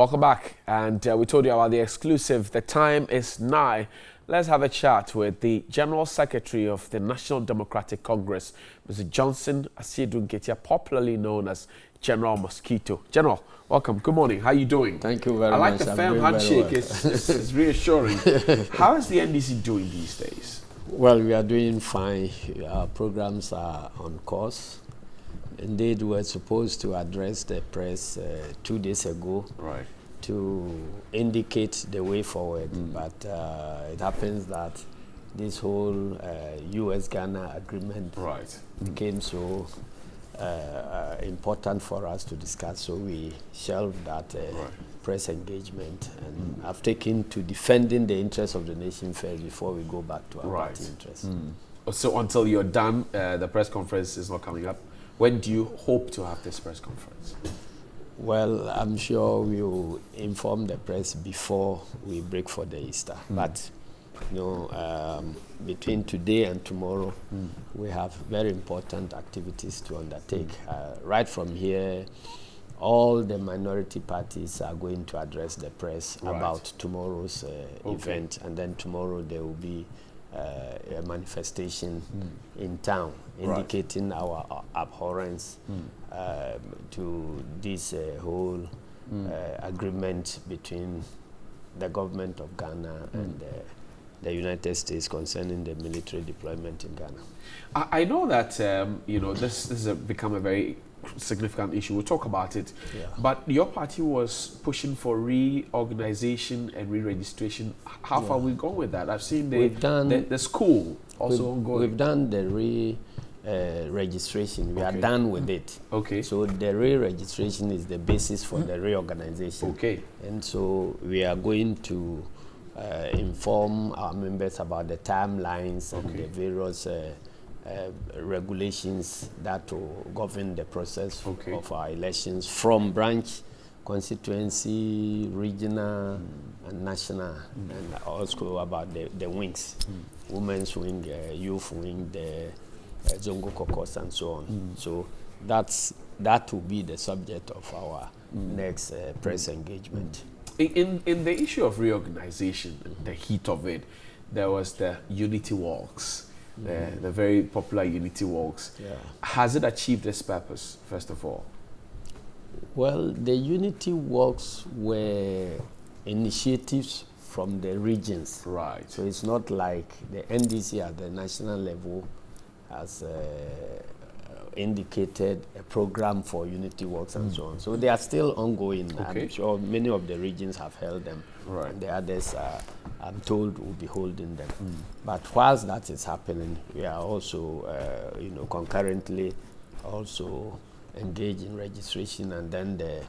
Welcome back, and we told you about the exclusive. The time is nigh. Let's have a chat with the General Secretary of the National Democratic Congress, Mr. Johnson Asiedu-Dartey, popularly known as General Mosquito. General, welcome. Good morning. How are you doing? Thank you very much. I like the firm handshake. It's reassuring. How is the NDC doing these days? Well, we are doing fine. Our programs are on course. Indeed, we were supposed to address the press 2 days ago, right, to indicate the way forward. But it happens that this whole U.S.-Ghana agreement became so important for us to discuss, so we shelved that press engagement, and I've taken to defending the interests of the nation first before we go back to our party interests. So until you're done, the press conference is not coming up. When do you hope to have this press conference? Well, I'm sure we'll inform the press before we break for the Easter. But, you know, between today and tomorrow, we have very important activities to undertake. Right from here, all the minority parties are going to address the press about tomorrow's event. And then tomorrow there will be a manifestation in town indicating our abhorrence to this whole agreement between the government of Ghana and the United States concerning the military deployment in Ghana. I know that you know, this has become a very significant issue. We'll talk about it. But your party was pushing for reorganization and re-registration. How far we gone with that? I've seen the school also ongoing. We've done the re-registration. We are done with it. Okay. So the re-registration is the basis for the reorganization. Okay. And so we are going to inform our members about the timelines and the various regulations that will govern the process of our elections from branch, constituency, regional, and national, and also about the wings, women's wing, youth wing, the Zongo caucus, and so on. So that will be the subject of our next press engagement. In the issue of reorganization, the heat of it, there was the unity walks. The very popular unity walks. Has it achieved its purpose, first of all? Well, the unity walks were initiatives from the regions. Right. So it's not like the NDC at the national level has indicated a program for unity walks and so on. So they are still ongoing. I'm sure many of the regions have held them. And the others, I'm told, will be holding them. But whilst that is happening, we are also, you know, concurrently also engaged in registration, and then the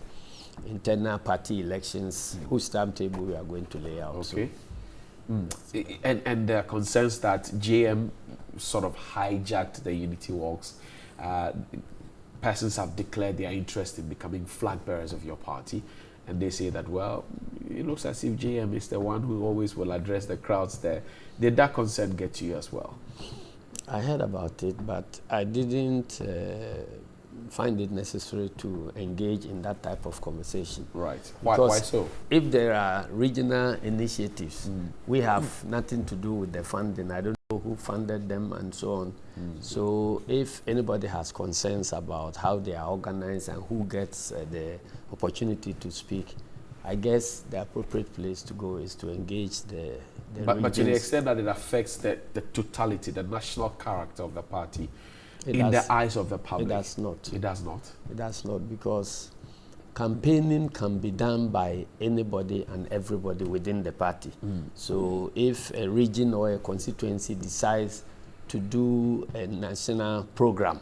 internal party elections, whose timetable we are going to lay out. And there are concerns that JM sort of hijacked the unity walks. Persons have declared their interest in becoming flag bearers of your party, and they say that, well, it looks as if JM is the one who always will address the crowds there. Did that concern get to you as well? I heard about it, but I didn't find it necessary to engage in that type of conversation. Right. Why so? If there are regional initiatives, we have nothing to do with the funding. I don't know who funded them and so on. So if anybody has concerns about how they are organized and who gets the opportunity to speak, I guess the appropriate place to go is to engage the but to the extent that it affects the totality, the national character of the party, the eyes of the public. It does not. It does not? It does not, because campaigning can be done by anybody and everybody within the party. So if a region or a constituency decides to do a national program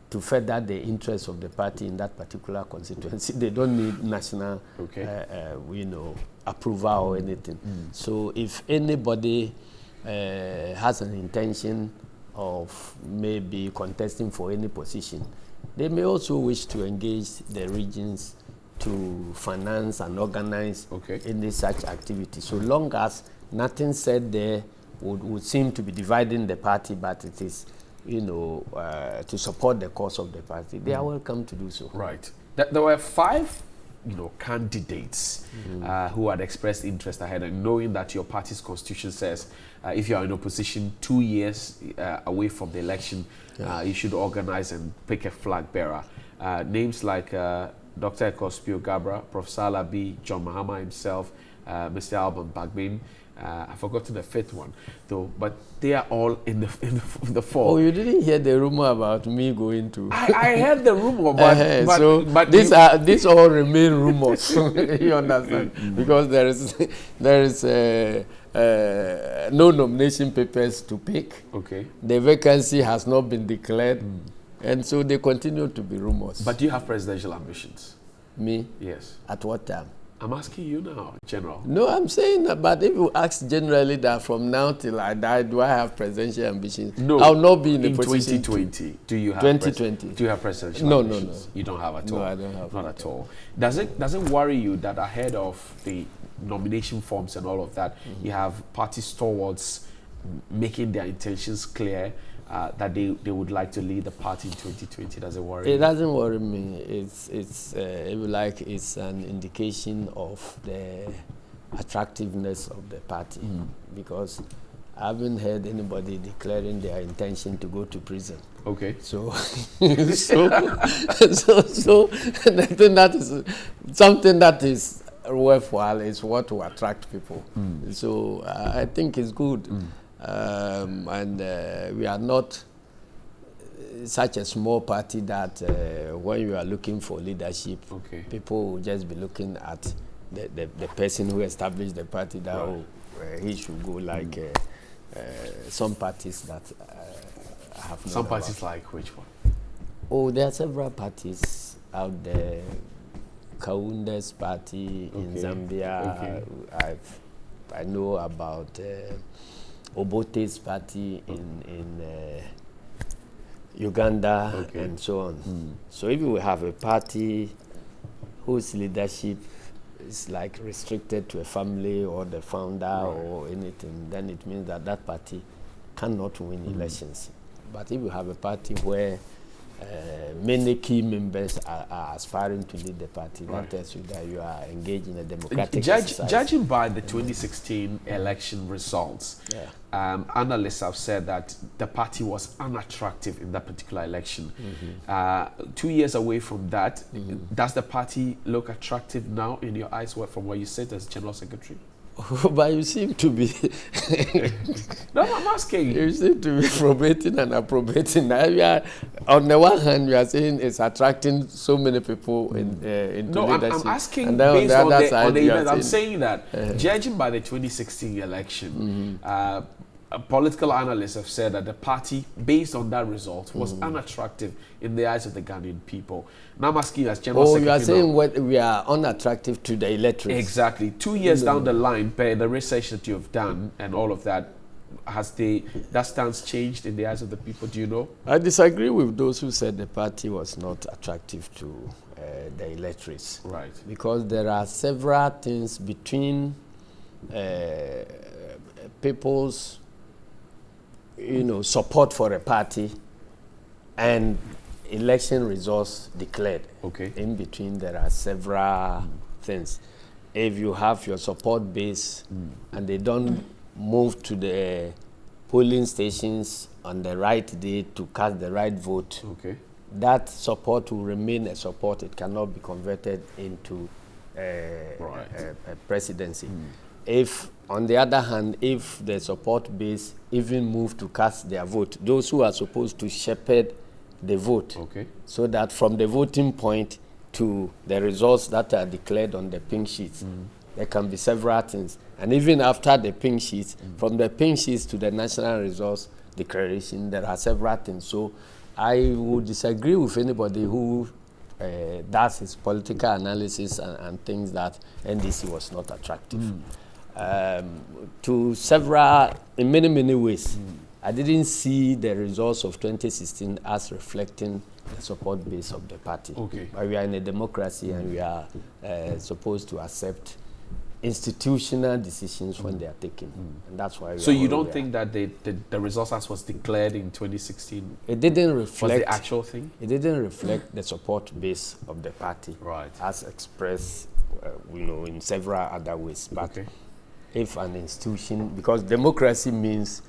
to further the interests of the party in that particular constituency, they don't need national you know, approval or anything. So if anybody has an intention of maybe contesting for any position, they may also wish to engage the regions to finance and organize any such activity, so long as nothing said there would seem to be dividing the party, but it is, you know, to support the cause of the party. They are welcome to do so. Right. There were 5 candidates who had expressed interest ahead, and knowing that your party's constitution says if you are in opposition 2 years away from the election, you should organize and pick a flag bearer. Names like Dr. Ekospio Gabra, Professor Alabi, John Mahama himself, Mr. Alban Bagbin. I've forgotten the fifth one, though, but they are all in the fall. Oh, you didn't hear the rumor about me going to? I heard the rumor, but these all remain rumors. You understand? Because there is no nomination papers to pick. Okay. The vacancy has not been declared, and so they continue to be rumors. But do you have presidential ambitions? Me? Yes. At what time? I'm asking you now, General. No, I'm saying that, but if you ask generally that from now till I die, do I have presidential ambitions? No. I'll not be in a position. 2020, do you have 2020? Do you have presidential No, ambitions? No. You don't have at all? No, I don't have. Not at all. Does it worry you that ahead of the nomination forms and all of that, you have party stalwarts making their intentions clear, that they would like to lead the party in 2020? Does it worry you? It doesn't worry me. It's if you like, it's an indication of the attractiveness of the party, because I haven't heard anybody declaring their intention to go to prison. Okay. So, so I think that is something that is worthwhile. Is what will attract people. So I think it's good. And we are not such a small party that when you are looking for leadership, people will just be looking at the person who established the party, that he should go, like some parties that have no. Some parties like which one? Oh, there are several parties out there. Kaunde's party in Zambia. I know about Obote's party in Uganda, and so on. So if we have a party whose leadership is like restricted to a family or the founder or anything, then it means that that party cannot win elections. But if you have a party where many key members are aspiring to lead the party, that tells you that you are engaged in a democratic exercise. Judging by the 2016 election results, analysts have said that the party was unattractive in that particular election. 2 years away from that, does the party look attractive now in your eyes from where you sit as General Secretary? But you seem to be no, I'm asking. You seem to be probating and approbating. On the one hand, you are saying it's attracting so many people into leadership. I'm asking and then based on the other side, on the event. I'm saying that judging by the 2016 election, political analysts have said that the party, based on that result, was unattractive in the eyes of the Ghanaian people. Now I'm asking you as General Secretary. You are saying what we are unattractive to the electorate. Exactly. 2 years down the line, per the research that you have done and all of that, has that stance changed in the eyes of the people? Do you know? I disagree with those who said the party was not attractive to the electorates. Right. Because there are several things between people's support for a party and election results declared. In between, there are several things. If you have your support base and they don't move to the polling stations on the right day to cast the right vote, that support will remain a support. It cannot be converted into a presidency. If, on the other hand, if the support base even move to cast their vote, those who are supposed to shepherd the vote, so that from the voting point to the results that are declared on the pink sheets, there can be several things. And even after the pink sheets, from the pink sheets to the national results declaration, there are several things. So I would disagree with anybody who does his political analysis and thinks that NDC was not attractive. To several, in many, many ways, I didn't see the results of 2016 as reflecting the support base of the party. But we are in a democracy and we are supposed to accept institutional decisions when they are taken. And that's why. So you don't think that the results as was declared in 2016? It didn't reflect. Was the actual thing? It didn't reflect the support base of the party, right, as expressed, in several other ways. But if an institution, because democracy means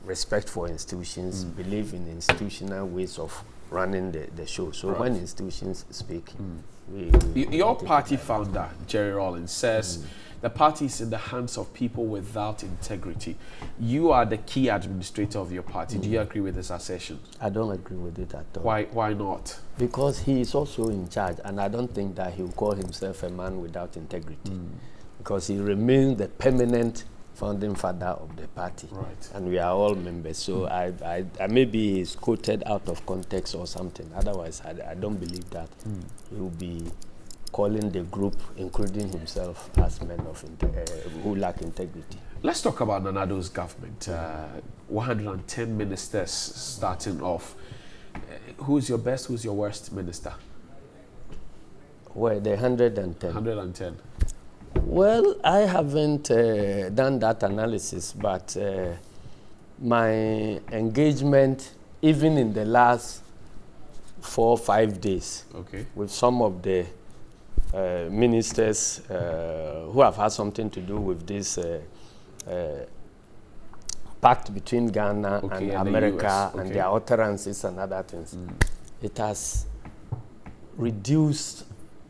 respect for institutions, believe in institutional ways of running the show. So when institutions speak, your party founder, Jerry Rawlings, says the party is in the hands of people without integrity. You are the key administrator of your party. Do you agree with this assertion? I don't agree with it at all. Why not? Because he is also in charge, and I don't think that he will call himself a man without integrity. Because he remains the permanent founding father of the party, right, and we are all members. So I maybe he's quoted out of context or something. Otherwise, I don't believe that he will be calling the group, including himself, as men of who lack integrity. Let's talk about Nanado's government. 110 ministers starting off. Who's your best? Who's your worst minister? Well, the 110. 110. Well, I haven't done that analysis, but my engagement, even in the last 4 or 5 days, with some of the ministers who have had something to do with this pact between Ghana and America and their utterances and other things, it has reduced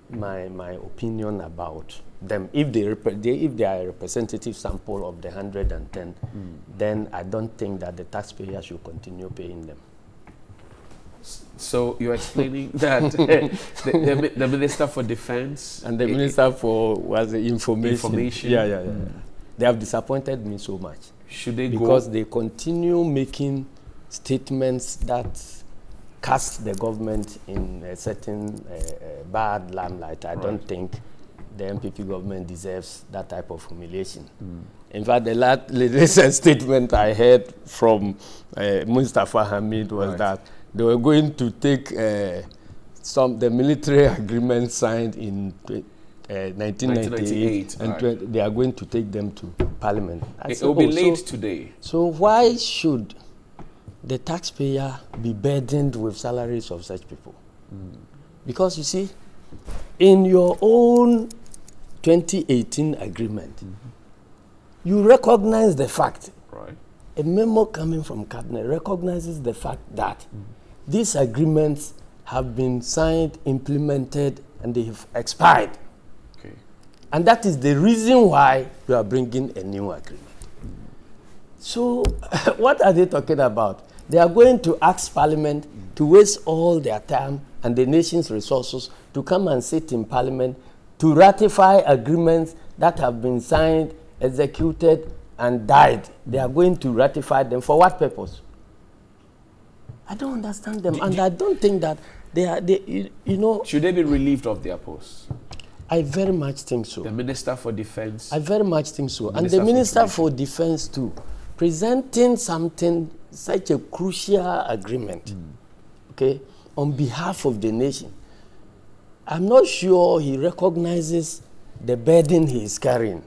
my opinion about them. If they are a representative sample of the 110, then I don't think that the taxpayer should continue paying them. So you're explaining that the Minister for Defense and the Minister for Information. Yeah. They have disappointed me so much. Should they because they continue making statements that cast the government in a certain bad limelight. I don't think the MPP government deserves that type of humiliation. In fact, the latest statement I heard from Mustafa Hamid was that they were going to take the military agreement signed in 1998 and they are going to take them to Parliament. It will be late today. So why should the taxpayer be burdened with salaries of such people? Because you see, in your own 2018 agreement, you recognize the fact, a memo coming from Cabinet recognizes the fact that these agreements have been signed, implemented, and they have expired. And that is the reason why you are bringing a new agreement. So what are they talking about? They are going to ask Parliament to waste all their time and the nation's resources to come and sit in Parliament to ratify agreements that have been signed, executed, and died. They are going to ratify them for what purpose? I don't understand them, and I don't think that Should they be relieved of their posts? I very much think so. The Minister for Defense? I very much think so. And the Minister for Defense too, presenting something, such a crucial agreement, on behalf of the nation. I'm not sure he recognizes the burden he is carrying.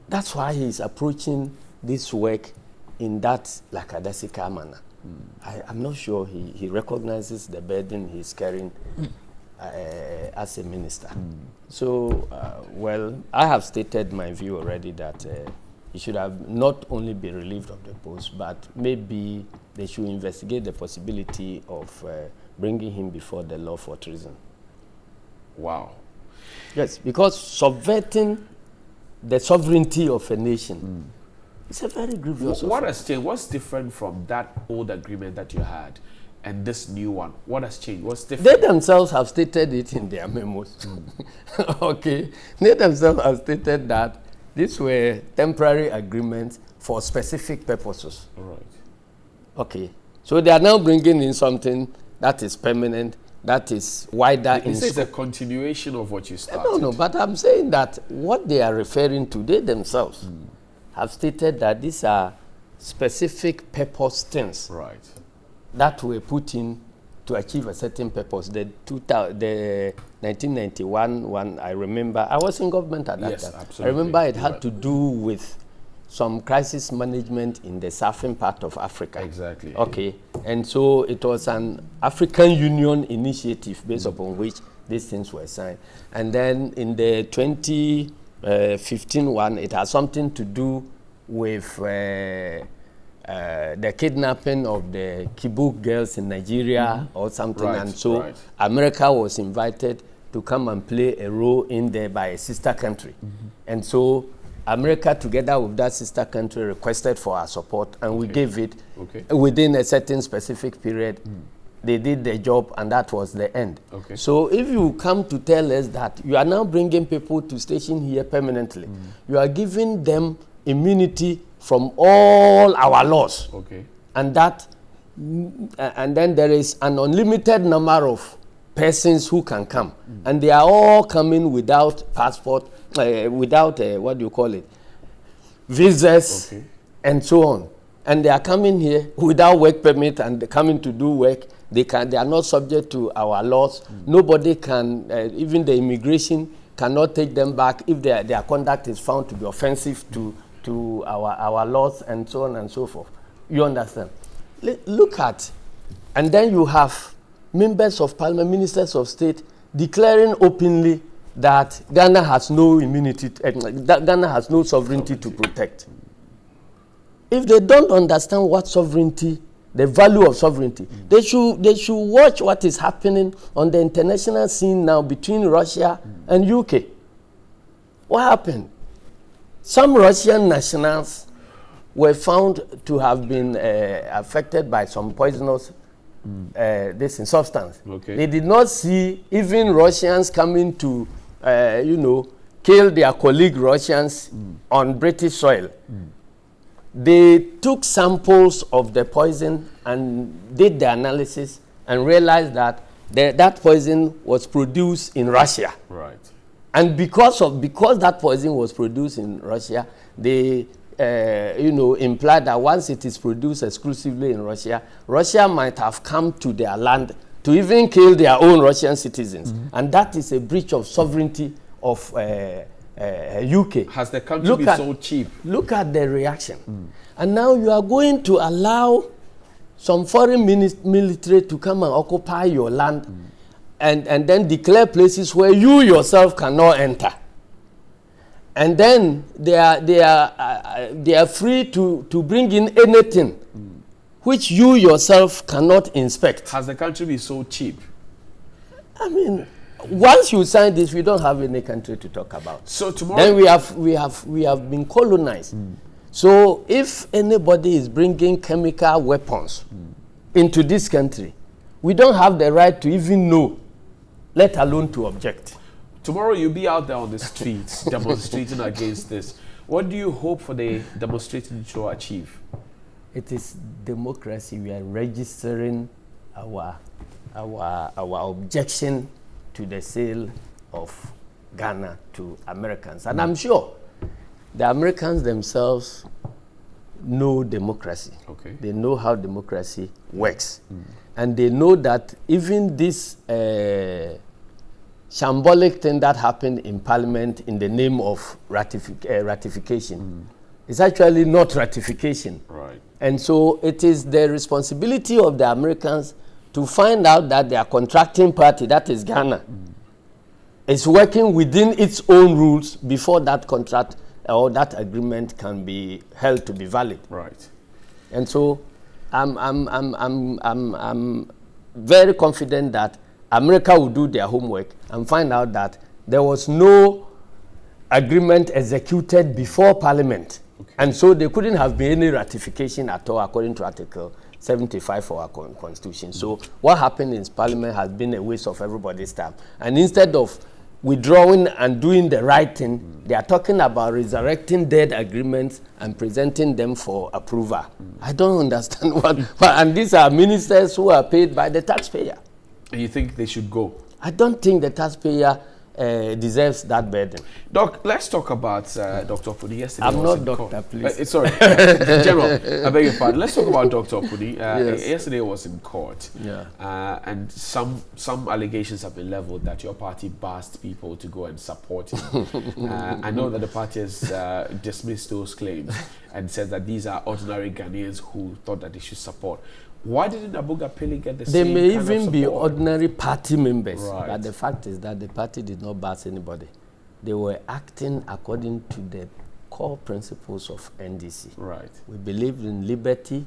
That's why he is approaching this work in that lackadaisical manner. I'm not sure he recognizes the burden he is carrying as a minister. So, well, I have stated my view already that he should have not only been relieved of the post, but maybe they should investigate the possibility of bringing him before the law for treason. Wow. Yes, because subverting the sovereignty of a nation is a very grievous offense. What has changed? What's different from that old agreement that you had and this new one? What has changed? What's different? They themselves have stated it in their memos. They themselves have stated that these were temporary agreements for specific purposes. So they are now bringing in something that is permanent, that is wider in scope. It's a continuation of what you started. No, but I'm saying that what they are referring to, they themselves have stated that these are specific purpose things that were put in to achieve a certain purpose. The 1991 one, I remember, I was in government at that time. Absolutely. I remember it had to do with some crisis management in the southern part of Africa. Exactly. Okay, and so it was an African Union initiative based upon which these things were signed. And then in the 2015 one, it has something to do with the kidnapping of the Chibok girls in Nigeria or something. Right, and so America was invited to come and play a role in there by a sister country. And so America, together with that sister country, requested for our support, and we gave it within a certain specific period. They did the job, and that was the end. So if you come to tell us that you are now bringing people to station here permanently, you are giving them immunity from all our laws, and that, and then there is an unlimited number of persons who can come, and they are all coming without passport, without what do you call it, visas, and so on, and they are coming here without work permit and coming to do work. They are not subject to our laws. Nobody can, even the immigration cannot take them back if their conduct is found to be offensive to our laws, and so on and so forth. You understand? Look at, and then you have members of parliament, ministers of state declaring openly that Ghana has no immunity, that Ghana has no sovereignty to protect. If they don't understand what sovereignty, the value of sovereignty, they should watch what is happening on the international scene now between Russia and UK. What happened? Some Russian nationals were found to have been affected by some poisonous substance. They did not see even Russians coming to, kill their colleague Russians on British soil. They took samples of the poison and did the analysis and realized that that poison was produced in Russia. And because that poison was produced in Russia, they implied that once it is produced exclusively in Russia, Russia might have come to their land to even kill their own Russian citizens. And that is a breach of sovereignty of UK. Has the country been so cheap? Look at the reaction. And now you are going to allow some foreign military to come and occupy your land and then declare places where you yourself cannot enter. And then they are free to bring in anything which you yourself cannot inspect. Has the country been so cheap? I mean, once you sign this, we don't have any country to talk about. So tomorrow, then we have been colonized. So if anybody is bringing chemical weapons into this country, we don't have the right to even know, let alone to object. Tomorrow you'll be out there on the streets demonstrating against this. What do you hope for the demonstrating to achieve? It is democracy. We are registering our objection to the sale of Ghana to Americans. And I'm sure the Americans themselves know democracy. They know how democracy works. And they know that even this shambolic thing that happened in Parliament in the name of ratification is actually not ratification. And so it is the responsibility of the Americans to find out that their contracting party, that is Ghana, is working within its own rules before that contract or that agreement can be held to be valid. And so I'm very confident that America will do their homework and find out that there was no agreement executed before Parliament. And so there couldn't have been any ratification at all according to Article 75 of our Constitution. So what happened in Parliament has been a waste of everybody's time. And instead of withdrawing and doing the right thing, they are talking about resurrecting dead agreements and presenting them for approval. I don't understand what, and these are ministers who are paid by the taxpayer. And you think they should go? I don't think the taxpayer deserves that burden. Doc, let's talk about Dr. Opuni. Yesterday I'm was not doctor, please. Sorry, General, I beg your pardon. Let's talk about Dr. Opuni. Yes. Yesterday was in court, Yeah. and some allegations have been leveled that your party asked people to go and support him. I know that the party has dismissed those claims and said that these are ordinary Ghanaians who thought that they should support. Why didn't Abuga Pele get the same They may kind of even be support? ordinary party members, Right. but the fact is that the party did not bash anybody. They were acting according to the core principles of NDC. Right. We believe in liberty,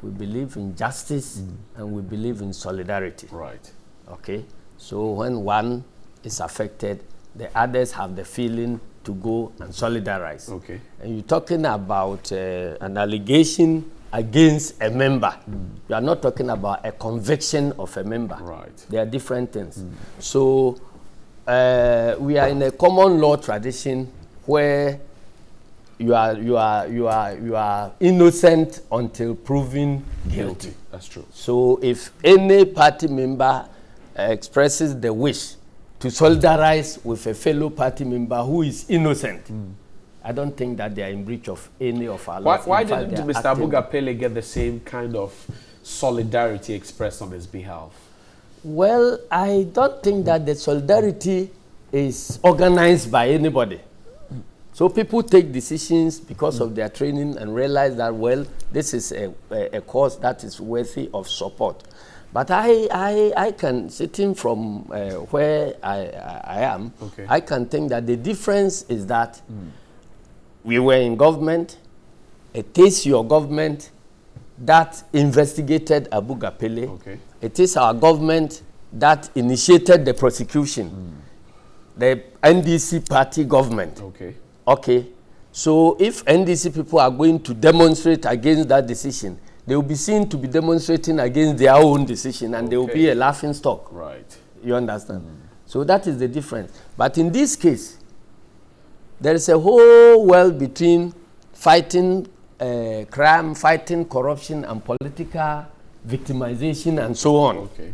we believe in justice, and we believe in solidarity. Right. Okay? So when one is affected, the others have the feeling to go and solidarize. Okay. And you're talking about an allegation against a member. You are not talking about a conviction of a member. Right. They are different things. So we are in a common law tradition where you are innocent until proven guilty. That's true. So if any party member expresses the wish to solidarize with a fellow party member who is innocent, I don't think that they are in breach of any of our laws. Why didn't Mr. Abuga Pele get the same kind of solidarity expressed on his behalf? Well, I don't think that the solidarity is organized by anybody. So people take decisions because of their training and realize that, well, this is a cause that is worthy of support. But I can, sitting from where I am, I can think that the difference is that we were in government. It is your government that investigated Abuga Pele. Okay. It is our government that initiated the prosecution. The NDC party government. Okay. Okay. So if NDC people are going to demonstrate against that decision, they will be seen to be demonstrating against their own decision, and they will be a laughing stock. Right. You understand? So that is the difference. But in this case, there is a whole world between fighting crime, fighting corruption, and political victimization, and so on. Okay.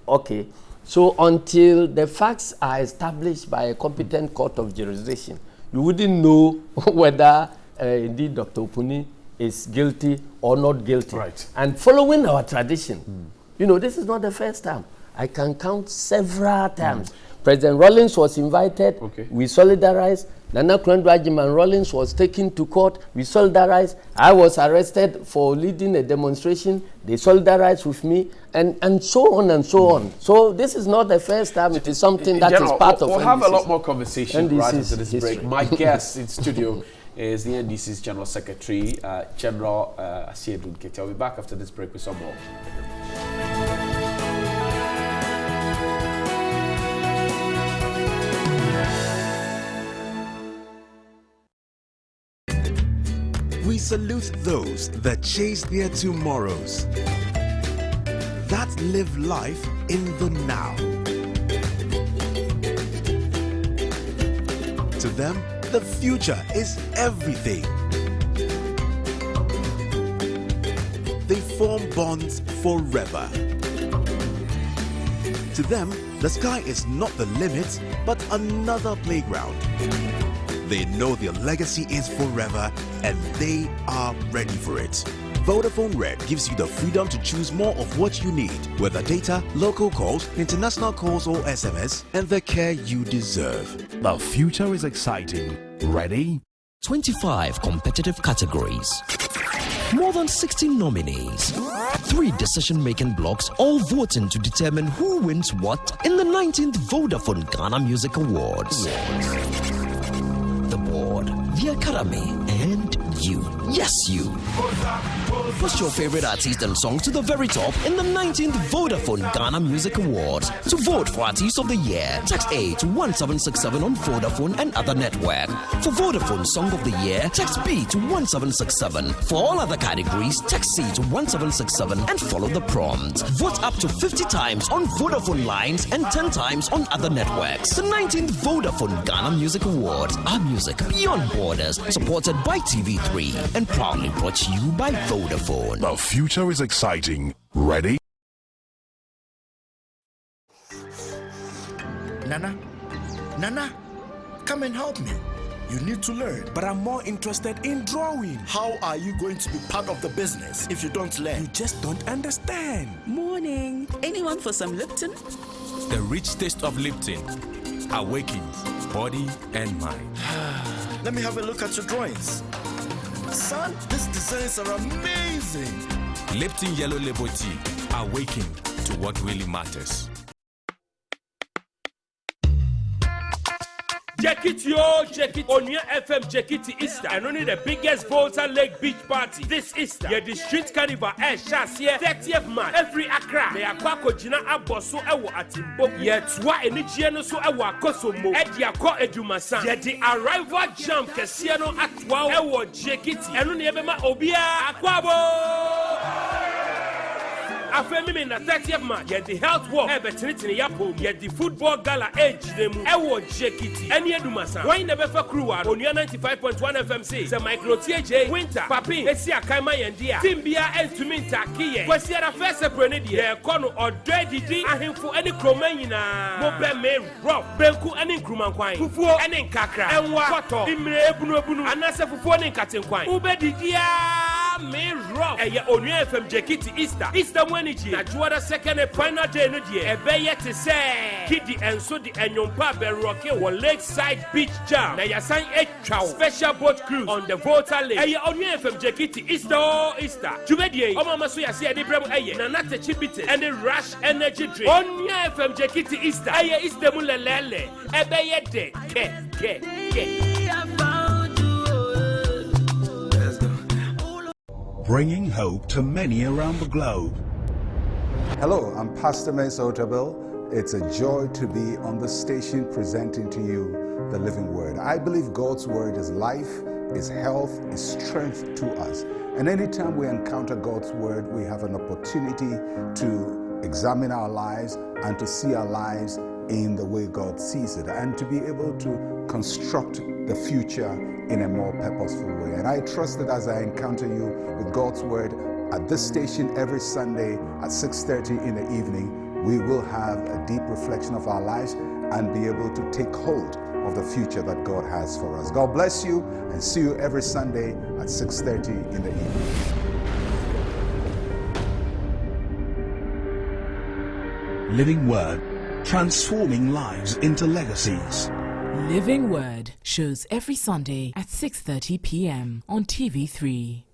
Okay. So until the facts are established by a competent court of jurisdiction, you wouldn't know whether indeed Dr. Opuni is guilty or not guilty. Right. And following our tradition, you know, this is not the first time. I can count several times. President Rawlings was invited. Okay. We solidarized. Nana Kurendu and Rawlings was taken to court. We solidarized. I was arrested for leading a demonstration. They solidarized with me, and so on and so on. So this is not the first time. It is something that General, is part of we'll NDC's. have a lot more conversation right NDC's after this history. break. My guest in studio is the NDC's General Secretary, General Asiedu-Dartey. I'll be back after this break with some more. We salute those that chase their tomorrows, that live life in the now. To them, the future is everything. They form bonds forever. To them, the sky is not the limit, but another playground. They know their legacy is forever, and they are ready for it. Vodafone Red gives you the freedom to choose more of what you need, whether data, local calls, international calls, or SMS, and the care you deserve. The future is exciting. Ready? 25 competitive categories. More than 60 nominees. 3 decision-making blocks, all voting to determine who wins what in the 19th Vodafone Ghana Music Awards. The board, the academy, and you. Yes, you. Push your favorite artist and song to the very top in the 19th Vodafone Ghana Music Awards. To vote for Artist of the Year, text A to 1767 on Vodafone and other network. For Vodafone Song of the Year, text B to 1767. For all other categories, text C to 1767 and follow the prompt. Vote up to 50 times on Vodafone lines and 10 times on other networks. The 19th Vodafone Ghana Music Awards. Our music beyond borders. Supported by TV3 and proudly brought to you by Vodafone. The future is exciting. Ready? Nana, Nana, come and help me. You need to learn. But I'm more interested in drawing. How are you going to be part of the business if you don't learn? You just don't understand. Morning. Anyone for some Lipton? The rich taste of Lipton awakens body and mind. Let me have a look at your drawings. Son, these designs are amazing. Lipton Yellow Label Tea, awaken to what really matters. Check it, yo, check it on your FM, check it Easter. And only the biggest Volta Lake Beach party this Easter. Yeah, the street carnival shas here 30th March. Every Accra. They are Kwako Jina Aboso Ewo Atimbo. Yeah, Twa Enichiano so Ewa Kosomo. Edia Ko Edumasa. Yeah, the arrival jump Kesiano Atwa Ewo check it. And only Ebema Obia Akwabo. Afemi in the 30th March, yet the health walk, Everton Yapo, yet the football gala age them, Ewo Jekiti, and Yedumasa. Why never for crew on your 95.1 FMC, the micro TJ, Winter, Papi, Esia Kaima and Dia, Timbia and Tuminta Kie, was here a first Prenedia, Kono or Dready, and him for any Cromanina, Mobe May, Rob, Benku and Incrumanquine, Fufu and Inkakra, and Wato, Imre Bunu, and Nasa Fufu and Katinquine, Ubedidia, May Rob, and your own FM Jekiti Easter when Najwara second and final day no dear. Ebeye to say Kiddy and so the Enyompa Beroke or Lakeside Beach Jam. Na yasan chow special boat cruise on the Volta Lake. Eye on your FM Jekiti Easter. Jubedie Omama so yasi Adibrem Aye na nate chibite and the Rush Energy Drink. On your FM Jekiti Easter. Aye Easter mulelele. Ebeye de ke. Bringing hope to many around the globe. Hello, I'm Pastor Mensah. It's a joy to be on the station presenting to you the living word. I believe God's word is life, is health, is strength to us. And anytime we encounter God's word, we have an opportunity to examine our lives and to see our lives in the way God sees it and to be able to construct the future in a more purposeful way. And I trust that as I encounter you with God's word at this station every Sunday at 6:30 in the evening, we will have a deep reflection of our lives and be able to take hold of the future that God has for us. God bless you and see you every Sunday at 6:30 in the evening. Living Word, transforming lives into legacies. Living Word shows every Sunday at 6:30 p.m. on TV3.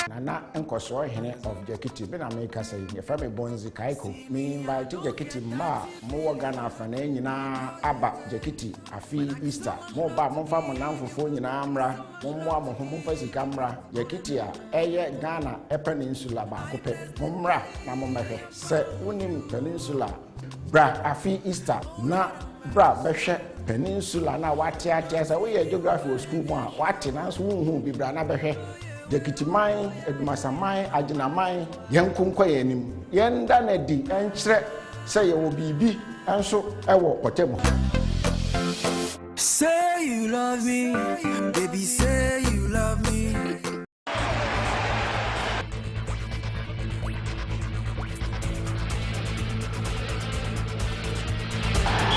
Nana Nkoswa Hene of Jekiti, Ben America say, your family bonzi kaiko. Me invite Jekiti Ma, Mo Ghana Fanena, Abba, Jekiti, Afi Easter, Moba, Monfa Monam for phone in Amra, Momwa, Mohumfasi Camera, Jekitia, Eye Ghana, a peninsula, Bacope, Momra, Namomehe, Se Unim Peninsula, Bra, Afi Easter, Na, Bra, Beshe, Peninsula, na Watia, as a way a geography school, Watinas, who be Brana Behe. Dekitimai, Edmasamai, Ajinamai, Yankunquayanim, Yandanedi, and Shre, say you will be, and so I walk whatever. Say you love me, baby, say you love me.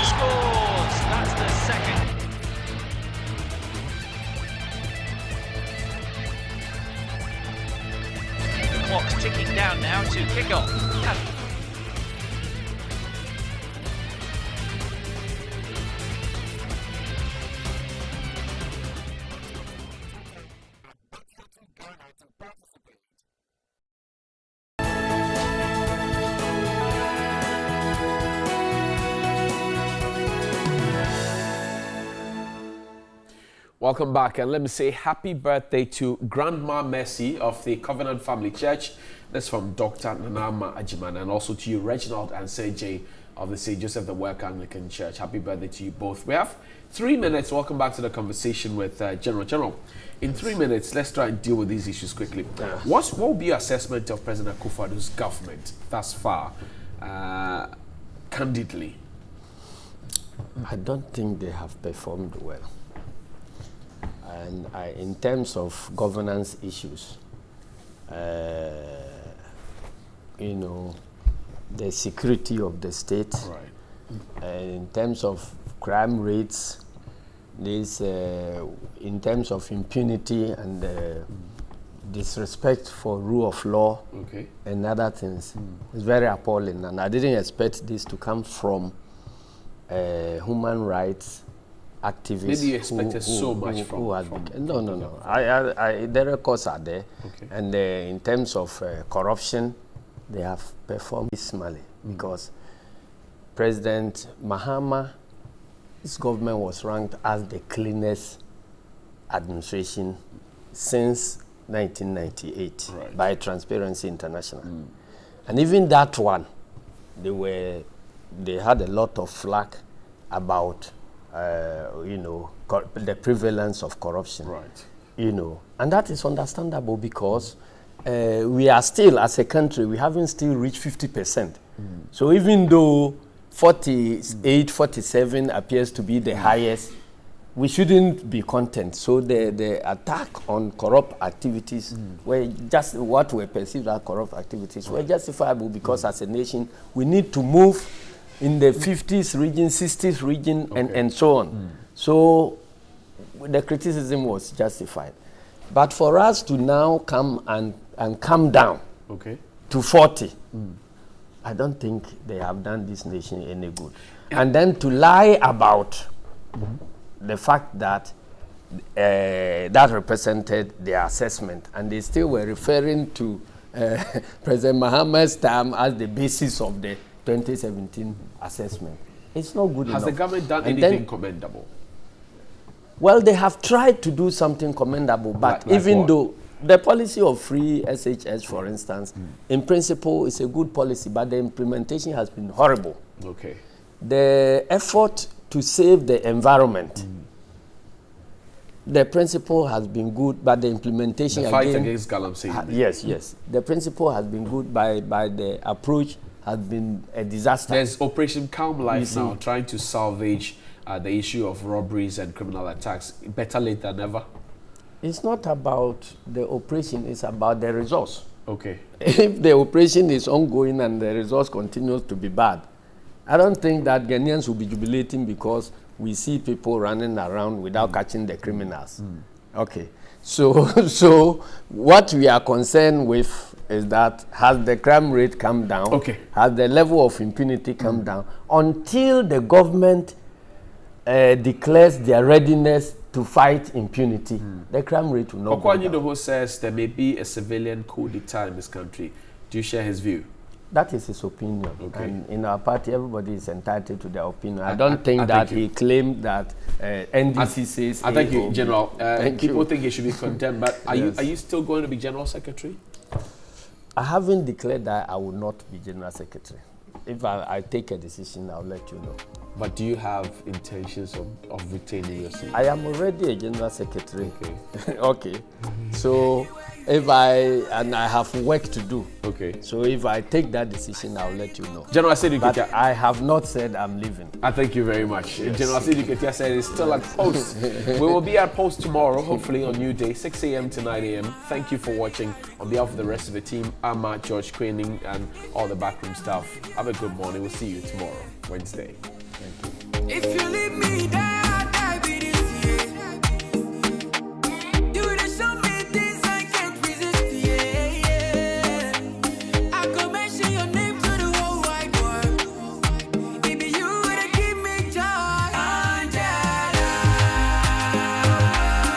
Scores! That's the second. Clock's ticking down now to kick off. Welcome back, and let me say happy birthday to Grandma Mercy of the Covenant Family Church. That's from Dr. Nanama Ajiman, and also to you, Reginald and Sergey of the St. Joseph the Work Anglican Church. Happy birthday to you both. We have 3 minutes. Welcome back to the conversation with General. In 3 minutes, let's try and deal with these issues quickly. What will be your assessment of President Akufo-Addo's government thus far, candidly? I don't think they have performed well. And in terms of governance issues, you know, the security of the state. Right. In terms of crime rates, this in terms of impunity and disrespect for rule of law, and other things. It's very appalling, and I didn't expect this to come from human rights activists. Maybe you expected so much from no. The records are there, and in terms of corruption, they have performed dismally because President Mahama, his government was ranked as the cleanest administration since 1998 by Transparency International. And even that one, they had a lot of flack about the prevalence of corruption. And that is understandable because we are still, as a country, we haven't still reached 50%. So even though 48, 47 appears to be the highest, we shouldn't be content. So the attack on corrupt activities were just what were perceived as corrupt activities were justifiable because as a nation we need to move in the 50s region, 60s region, and so on. So the criticism was justified. But for us to now come and come down to 40, I don't think they have done this nation any good. And then to lie about the fact that that represented their assessment, and they still were referring to President Mahama's term as the basis of the 2017 assessment. It's not good enough. Has the government done anything commendable? Well, they have tried to do something commendable, but even though the policy of free SHS, for instance, in principle is a good policy, but the implementation has been horrible. The effort to save the environment, the principle has been good, but the implementation the fight against galamsey. Yes. The principle has been good, by the approach has been a disaster. There's Operation Calm Life now, trying to salvage the issue of robberies and criminal attacks. Better late than never. It's not about the operation, it's about the resource. If the operation is ongoing and the resource continues to be bad, I don't think that Ghanaians will be jubilating because we see people running around without catching the criminals. So what we are concerned with is that has the crime rate come down? Has the level of impunity come down? Until the government declares their readiness to fight impunity, the crime rate will not go down. Okwanyudoho says there may be a civilian coup d'etat in this country. Do you share his view? That is his opinion. And in our party, everybody is entitled to their opinion. I don't think that he claimed that NDC says... I thank you, General. People think he should be condemned, but are you still going to be General Secretary? I haven't declared that I will not be General Secretary. If I take a decision, I'll let you know. But do you have intentions of retaining your seat? I am already a General Secretary. So if I have work to do. So if I take that decision, I'll let you know. General Asiedu-Dartey. But I have not said I'm leaving. I thank you very much. General Asiedu-Dartey said he's still at post. We will be at post tomorrow, hopefully on New Day, 6 a.m. to 9 a.m. Thank you for watching. On behalf of the rest of the team, I'm Matt, George Queening, and all the backroom staff. Have a good morning. We'll see you tomorrow, Wednesday. Thank you. If you leave me down.